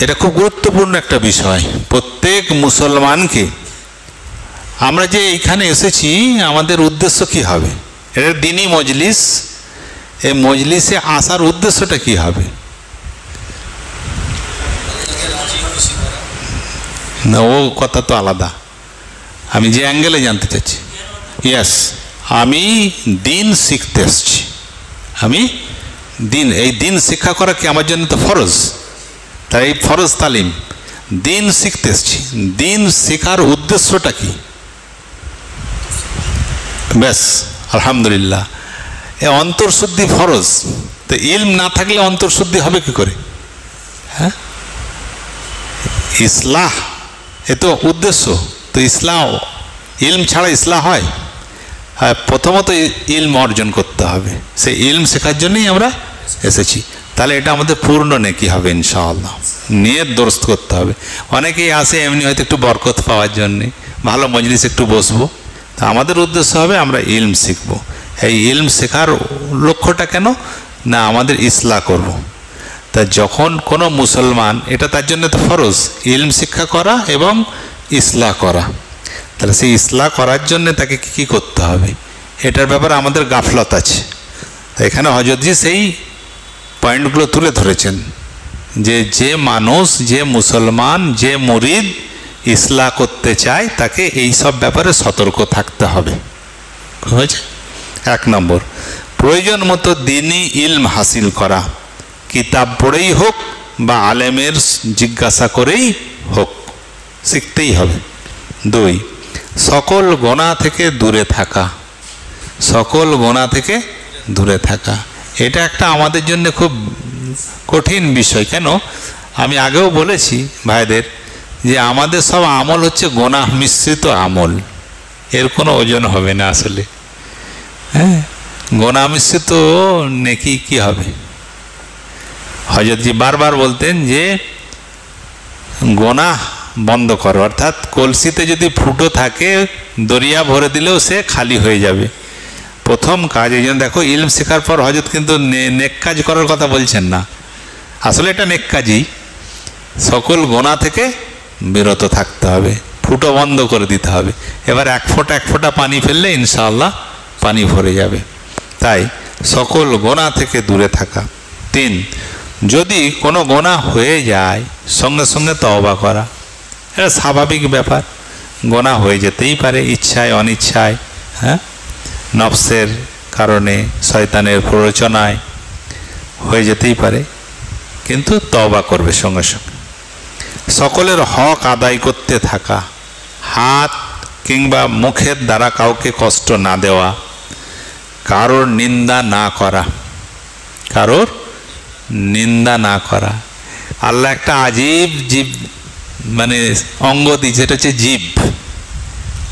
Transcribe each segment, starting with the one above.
এটা খুব গুরুত্বপূর্ণ একটা বিষয়। প্রত্যেক মুসলমানকে, আমরা যে এইখানে এসেছি আমাদের উদ্দেশ্য কি হবে? এটা দিনী মজলিস, এই মজলিসে আসার উদ্দেশ্যটা কি হবে? না, ও কথা তো আলাদা। আমি যে অ্যাঙ্গেলে জানতে চাচ্ছি, ইয়েস, আমি দিন শিখতে এসছি। আমি দিন, এই দিন শিক্ষা করা কি আমার জন্য তো ফরজ। তাই এই ফরজ তালিম, দিন শিখতে এসছি। দিন শেখার উদ্দেশ্যটা কি? ব্যাস, আলহামদুলিল্লাহ। এ অন্তর্শুদ্ধি ফরজ। তো ইলম না থাকলে অন্তর্শুদ্ধি হবে কি করে? হ্যাঁ, ইসলাহ এ তো উদ্দেশ্য। তো ইসলাহ, ইলম ছাড়া ইসলাহ হয়? হ্যাঁ, প্রথমত ইলম অর্জন করতে হবে। সেই ইলম শেখার জন্যই আমরা এসেছি। তাহলে এটা আমাদের পূর্ণ নেকি হবে ইনশাআল্লাহ। নিয়ত দুরস্ত করতে হবে। অনেকেই আসে এমনি হয়তো একটু বরকত পাওয়ার জন্যে, ভালো মজলিস একটু বসবো। তা আমাদের উদ্দেশ্য হবে আমরা ইলম শিখব। এই ইলম শেখার লক্ষ্যটা কেন? না, আমাদের ইসলাহ করব। তা যখন কোনো মুসলমান, এটা তার জন্য তো ফরজ ইলম শিক্ষা করা এবং ইসলাহ করা। তাহলে সেই ইসলাহ করার জন্য তাকে কী করতে হবে, এটার ব্যাপারে আমাদের গাফলত আছে। এখানে হযরতজি সেই পয়েন্টগুলো তুলে ধরেছেন যে যে মানুষ, যে মুসলমান, যে মুরিদ ইসলাহ করতে চায় তাকে এই সব ব্যাপারে সতর্ক থাকতে হবে। হয়েছে? 1 নম্বর, প্রয়োজন মতো দিনী ইলম হাসিল করা, কিতাব পড়েই হোক বা আলেমের জিজ্ঞাসা করেই হোক, শিখতেই হবে। 2, সকল গোনা থেকে দূরে থাকা। সকল গোনা থেকে দূরে থাকা, এটা একটা আমাদের জন্য খুব কঠিন বিষয়। কেন? আমি আগেও বলেছি ভাইদের যে আমাদের সব আমল হচ্ছে গোনাহ মিশ্রিত আমল, এর কোনো ওজন হবে না আসলে। হ্যাঁ, গোনাহ মিশ্রিত নেকি কি হবে? হযরতজি বারবার বলতেন যে গোনাহ বন্ধ করো, অর্থাৎ কলসিতে যদি ফুটো থাকে দরিয়া ভরে দিলেও সে খালি হয়ে যাবে। প্রথম কাজ, এই জন্য দেখো ইলম শেখার পর হযরত কিন্তু নেক কাজ করার কথা বলছেন না, আসলে এটা নেক কাজই। সকল গোনা থেকে বিরত থাকতে হবে, ফুটো বন্ধ করে দিতে হবে। এবার এক ফোঁটা পানি ফেললে ইনশাআল্লাহ পানি ভরে যাবে। তাই সকল গোনা থেকে দূরে থাকা। 3, যদি কোনো গোনা হয়ে যায় সঙ্গে সঙ্গে তওবা করা। এটা স্বাভাবিক ব্যাপার, গোনা হয়ে যেতেই পারে, ইচ্ছায় অনিচ্ছায়, হ্যাঁ, নফসের কারণে, শয়তানের প্ররোচনায় হয়ে যেতেই পারে, কিন্তু তওবা করবে সঙ্গে সঙ্গে। সকলের হক আদায় করতে থাকা, হাত কিংবা মুখের দ্বারা কাউকে কষ্ট না দেওয়া, কারোর নিন্দা না করা। কারোর নিন্দা না করা। আল্লাহ একটা আজীব জীব মানে অঙ্গ দিয়েছে, এটা হচ্ছে জিভ।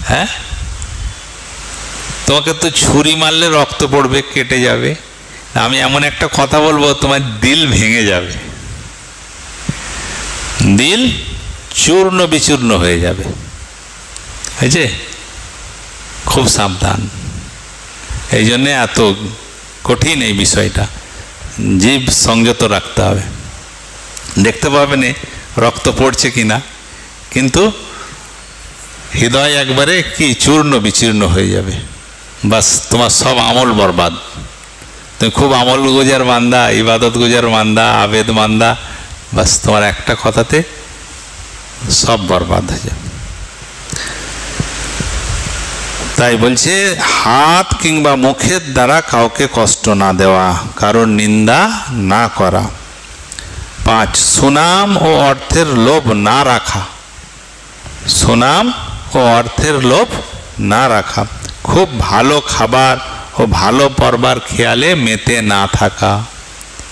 হ্যাঁ, তোমাকে তো ছুরি মারলে রক্ত পড়বে, কেটে যাবে। আমি এমন একটা কথা বলবো তোমার দিল ভেঙে যাবে, দিল চূর্ণ বিচূর্ণ হয়ে যাবে। হয়েছে? খুব সাবধান। এই জন্যে এত কঠিন এই বিষয়টা, জীব সংযত রাখতে হবে। দেখতে পাবেন রক্ত পড়ছে কিনা, কিন্তু হৃদয় একবারে কি চূর্ণ বিচূর্ণ হয়ে যাবে, বাস তোমার সব আমল বরবাদ। তুমি খুব আমল গুজার বান্দা, ইবাদত গুজার বান্দা, আবেদ বান্দা, বাস তোমার একটা কথাতে সব বরবাদ হয়ে যাবে। তাই বলছে হাত কিংবা মুখের দ্বারা কাউকে কষ্ট না দেওয়া, কারোর নিন্দা না করা। 5, সুনাম ও অর্থের লোভ না রাখা। সুনাম ও অর্থের লোভ না রাখা। খুব ভালো খাবার ও ভালো পরবার খেয়ালে মেতে না থাকা।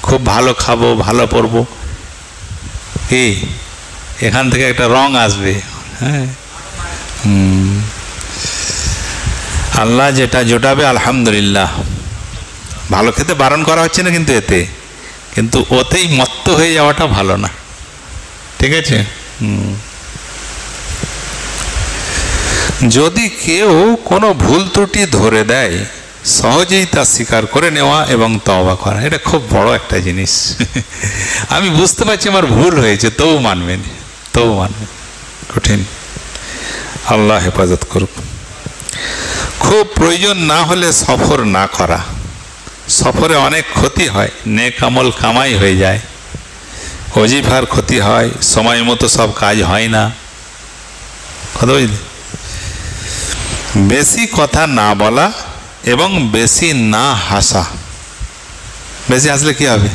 খুব ভালো খাবো, ভালো পরবো, এই এখান থেকে একটা রং আসবে। হ্যাঁ, আল্লাহ যেটা জোটাবে আলহামদুলিল্লাহ। ভালো খেতে বারণ করা হচ্ছে না কিন্তু এতে, কিন্তু ওতেই মত্ত হয়ে যাওয়াটা ভালো না। ঠিক আছে? যদি কেউ কোনো ভুল ত্রুটি ধরে দেয় সহজেই তা স্বীকার করে নেওয়া এবং তওবা করা, এটা খুব বড় একটা জিনিস। আমি বুঝতে পারছি আমার ভুল হয়েছে, তবু মানবেন, তবু মানবেন, কঠিন। আল্লাহ হেফাজত করুক। খুব প্রয়োজন না হলে সফর না করা। সফরে অনেক ক্ষতি হয়, নেক আমল কামাই হয়ে যায়, ওজিফার ক্ষতি হয়, সময় মতো সব কাজ হয় না। কথা বুঝলি? বেশি কথা না বলা এবং বেশি না হাসা। বেশি হাসলে কি হবে?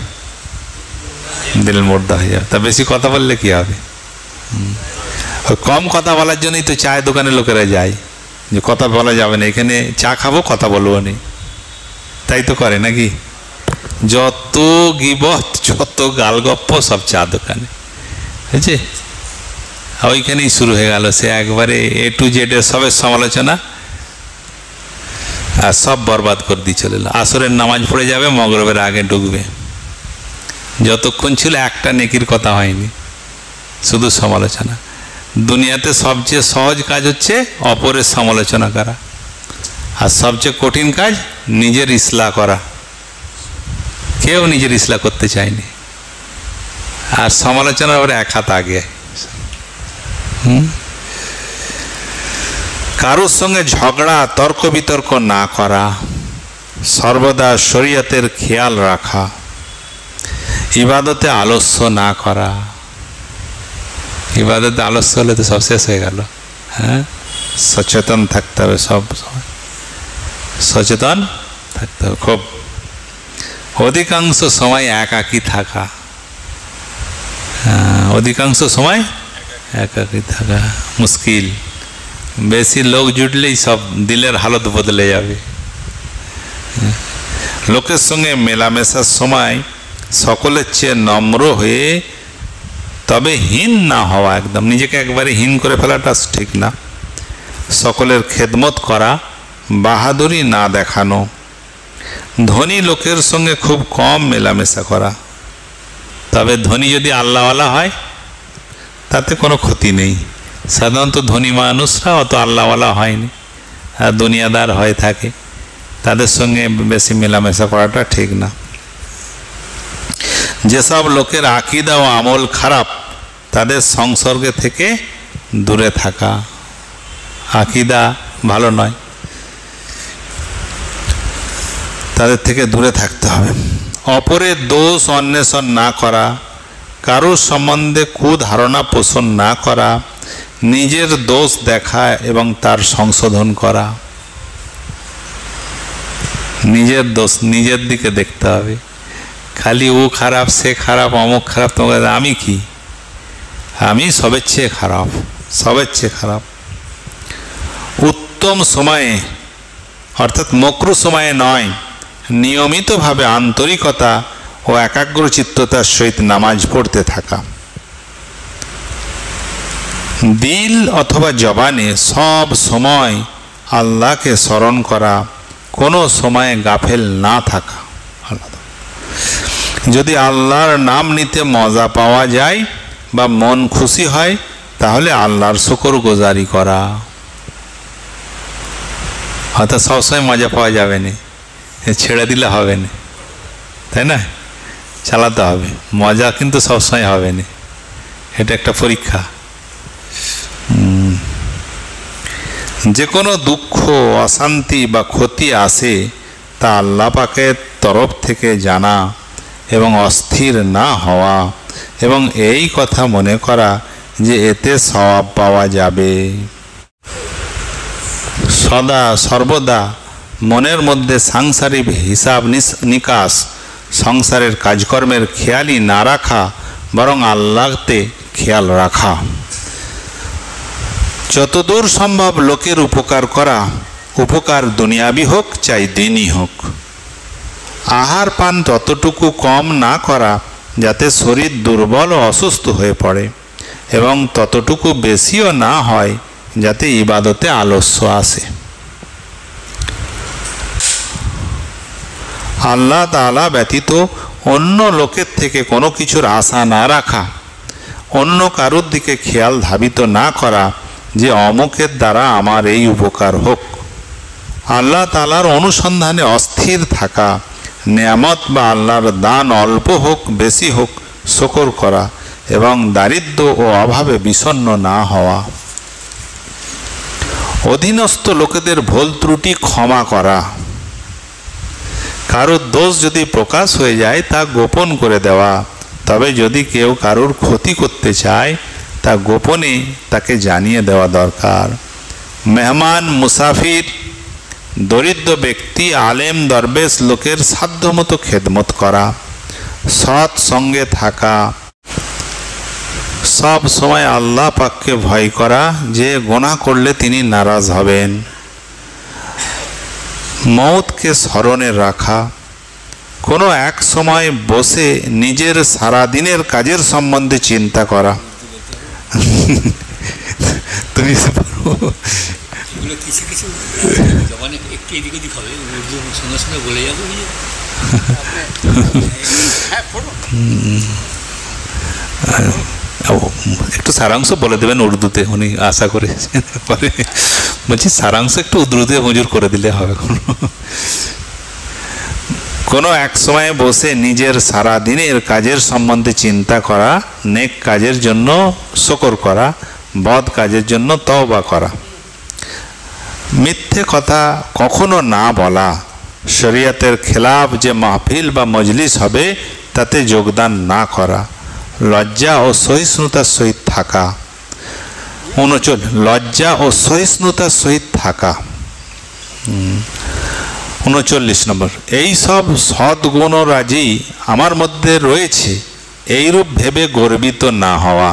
দিল মোর্দা হয়ে যাবে। তা বেশি কথা বললে কি হবে? কম কথা বলার জন্যই তো চায়ের দোকানে লোকেরা যায়, যে কথা বলা যাবে না, এখানে চা খাবো, কথা বলবো না, তাই তো করে নাকি? যত গিবত, যত গালগপ্প সব চা দোকানে, বুঝছে? ওইখানেই শুরু হয়ে গেল, সে একবারে A to Z সবের সমালোচনা, আর সব বরবাদ করে দিয়ে চলে এলো। আসরের নামাজ পড়ে যাবে, মগরবের আগে ঢুকবে, যতক্ষণ ছিল একটা নেকির কথা হয়নি, শুধু সমালোচনা। দুনিয়াতে সবচেয়ে সহজ কাজ হচ্ছে অপরের সমালোচনা করা, আর সবচেয়ে কঠিন কাজ নিজের ইসলাহ করা। কেউ নিজের ইসলাহ করতে চায়নি, আর সমালোচনার ওপরে এক হাত আগে। কারোর সঙ্গে ঝগড়া, তর্ক বিতর্ক না করা, সর্বদা শরীয়তের খেয়াল রাখা, ইবাদতে আলস্য না করা। ইবাদতে আলস্য হলে তো সব শেষ হয়ে গেল। হ্যাঁ, সচেতন থাকতে হবে, সব সময় সচেতন থাকতে হবে খুব। অধিকাংশ সময় একাকী থাকা, অধিকাংশ সময় একাকী থাকা মুশকিল। বেশি লোক জুটলেই সব দিলের হালত বদলে যাবে। লোকের সঙ্গে মেলামেশার সময় সকলের চেয়ে নম্র হয়ে, তবে হীন না হওয়া, একদম নিজেকে একবারে হীন করে ফেলাটা ঠিক না। সকলের খেদমত করা, বাহাদুরি না দেখানো। ধনী লোকের সঙ্গে খুব কম মেলামেশা করা, তবে ধনী যদি আল্লাহওয়ালা হয় তাতে কোনো ক্ষতি নেই। সাধারণত ধনী মানুষরা অত আল্লাহওয়ালা হয়নি, আর দুনিয়াদার হয়ে থাকে, তাদের সঙ্গে বেশি মেলামেশা করাটা ঠিক না। যেসব লোকের আকীদা ও আমল খারাপ, তাদের সংসর্গে থেকে দূরে থাকা। আকীদা ভালো নয়, তাদের থেকে দূরে থাকতে হবে। অপরের দোষ অন্বেষণ না করা, কারোর সম্বন্ধে কুধারণা পোষণ না করা, নিজের দোষ দেখা এবং তার সংশোধন করা। নিজের দোষ নিজের দিকে দেখতে হবে, খালি ও খারাপ, সে খারাপ, অমুক খারাপ, তোমাকে আমি কি? আমি সবের চেয়ে খারাপ, সবের চেয়ে খারাপ। উত্তম সময়ে, অর্থাৎ মকরু সময়ে নয়, নিয়মিতভাবে আন্তরিকতা ও একাগ্রচিত্ততার সহিত নামাজ পড়তে থাকা। দিল অথবা জবানে সব সময় আল্লাহকে স্মরণ করা, কোনো সময়ে গাফেল না থাকা। যদি আল্লাহর নাম নিতে মজা পাওয়া যায় বা মন খুশি হয়, তাহলে আল্লাহর শুকরগুজারি করা। হয়তো সবসময় মজা পাওয়া যাবে না, ছেড়ে দিলে হবে না, তাই না? চালাতে হবে, মজা কিন্তু সবসময় হবে না, এটা একটা পরীক্ষা। যে কোনো দুঃখ, অশান্তি বা ক্ষতি আসে, তা আল্লাহ পাকের তরফ থেকে জানা এবং অস্থির না হওয়া, এবং এই কথা মনে করা যে এতে সওয়াব পাওয়া যাবে। সদা সর্বদা মনের মধ্যে সাংসারিক হিসাব নিকাশ, সংসারের কাজকর্মের খেয়ালই না রাখা, বরং আল্লাহতে খেয়াল রাখা। যতদূর সম্ভব লোকের উপকার করা, উপকার দুনিয়াবি হোক চাই দিনই হোক। আহার পান ততটুকু কম না করা যাতে শরীর দুর্বল ও অসুস্থ হয়ে পড়ে, এবং ততটুকু বেশিও না হয় যাতে ইবাদতে আলস্য আসে। আল্লাহ তাআলা ব্যতীত অন্য লোকের থেকে কোনো কিছুর আশা না রাখা, অন্য কারোর দিকে খেয়াল ধাবিত না করা যে অমুকের দ্বারা আমার এই উপকার হোক, আল্লাহ তাআলার অনুসন্ধানে অস্থির থাকা, নেয়ামত বা আল্লাহর দান অল্প হোক বেশি হোক শুকর করা এবং দারিদ্র ও অভাবে বিষণ্ণ না হওয়া। অধীনস্থ লোকেদের ভুল ত্রুটি ক্ষমা করা, কারোর দোষ যদি প্রকাশ হয়ে যায় তা গোপন করে দেওয়া, তবে যদি কেউ কারোর ক্ষতি করতে চায় তা গোপনে তাকে জানিয়ে দেওয়া দরকার। মেহমান, মুসাফির, দরিদ্র ব্যক্তি, আলেম, দরবেশ লোকের সাধ্যমতো খেদমত করা, সৎ সঙ্গে থাকা, সব সময় আল্লাহ পাককে ভয় করা যে গুনাহ করলে তিনি নারাজ হবেন, মওতকে স্মরণে রাখা, কোনো এক সময় বসে নিজের সারাদিনের কাজের সম্বন্ধে চিন্তা করা। তুমি কিছু কিছু জবানে একটু এদিক ওদিক হবে, উর্দু সঙ্গে সঙ্গে বলে যাবো। একটু সারাংশ বলে দেবেন উর্দুতে, উনি আশা করে বলছি সারাংশ একটু উর্দুতে মজুর করে দিলে হবে। কোনো এক সময় বসে নিজের সারা দিনের কাজের সম্বন্ধে চিন্তা করা, নেক কাজের জন্য শুকর করা, বদ কাজের জন্য তওবা করা, মিথ্যে কথা কখনো না বলা, শরীয়তের খেলাফ যে মাহফিল বা মজলিস হবে তাতে যোগদান না করা, লজ্জা ও সহিষ্ণুতার সহিত থাকা। 39 লজ্জা ও সহিষ্ণুতার সহিত থাকা। 39 নম্বর, এই সব সদ্গুণরাজি আমার মধ্যে রয়েছে এইরূপ ভেবে গর্বিত না হওয়া।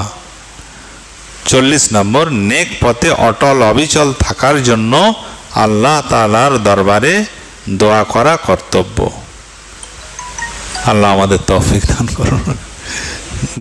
40 নম্বর, নেক পথে অটল অবিচল থাকার জন্য আল্লাহ তাআলার দরবারে দোয়া করা কর্তব্য। আল্লাহ আমাদের তৌফিক দান করুন।